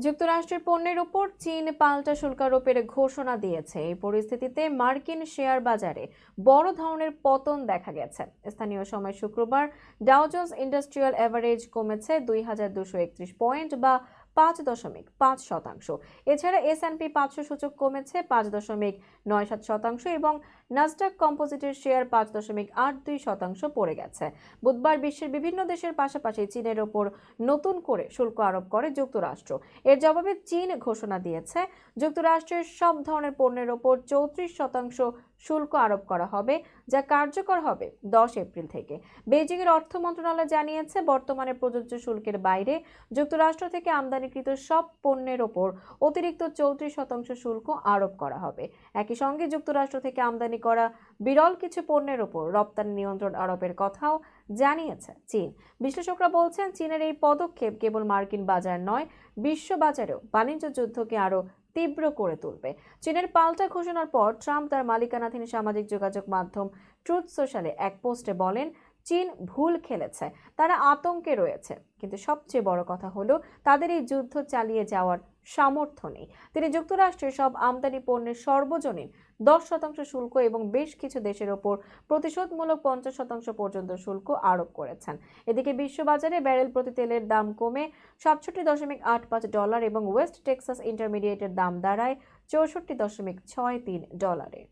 যুক্তরাষ্ট্রের পণ্যের উপর চীন পাল্টা শুল্কারোপের ঘোষণা দিয়েছে। এই পরিস্থিতিতে মার্কিন শেয়ার বাজারে বড় ধরনের পতন দেখা গেছে। স্থানীয় সময় শুক্রবার ডাও জোন্স ইন্ডাস্ট্রিয়াল এভারেজ কমেছে 2231 পয়েন্ট বা 5.5%। এছাড়া S&P 500 সূচক কমেছে 5.97% এবং নাসডাক কম্পোজিটের শেয়ার 5.82% পড়ে গেছে। বুধবার বিশ্বের বিভিন্ন দেশের পাশাপাশি চীনের ওপর নতুন করে শুল্ক আরোপ করে যুক্তরাষ্ট্র। এর জবাবে চীন ঘোষণা দিয়েছে যুক্তরাষ্ট্রের সব ধরনের পণ্যের ওপর 34% শুল্ক আরোপ করা হবে, যা কার্যকর হবে 10 এপ্রিল থেকে। বেইজিং এর অর্থ মন্ত্রণালয় জানিয়েছে বর্তমানে প্রযোজ্য শুল্কের বাইরে যুক্তরাষ্ট্র থেকে আমদানিকৃত সব পণ্যের ওপর অতিরিক্ত 34% শুল্ক আরোপ করা হবে। একই সঙ্গে যুক্তরাষ্ট্র থেকে আমদানি করা বিরল কিছু পণ্যের ওপর রপ্তানি নিয়ন্ত্রণ আরোপের কথাও জানিয়েছে চীন। বিশ্লেষকরা বলছেন চীনের এই পদক্ষেপ কেবল মার্কিন বাজার নয়, বিশ্ব বাজারেও বাণিজ্য যুদ্ধকে আরো তীব্র করে তুলবে। চীনের পাল্টা ঘোষণার পর ট্রাম্প তার মালিকানাধীন সামাজিক যোগাযোগ মাধ্যম ট্রুথ সোশ্যালে এক পোস্টে বলেন, চীন ভুল খেলেছে, তারা আতঙ্কে রয়েছে, কিন্তু সবচেয়ে বড় কথা হলো তাদের এই যুদ্ধ চালিয়ে যাওয়ার সামর্থ্য নেই। তিনি যুক্তরাষ্ট্রের সব আমদানি পণ্যের সর্বজনীন 10% শুল্ক এবং বেশ কিছু দেশের ওপর প্রতিশোধমূলক 50% পর্যন্ত শুল্ক আরোপ করেছেন। এদিকে বিশ্ববাজারে ব্যারেল প্রতি তেলের দাম কমে $67.85 এবং ওয়েস্ট টেক্সাস ইন্টারমিডিয়েটের দাম দাঁড়ায় $64.63।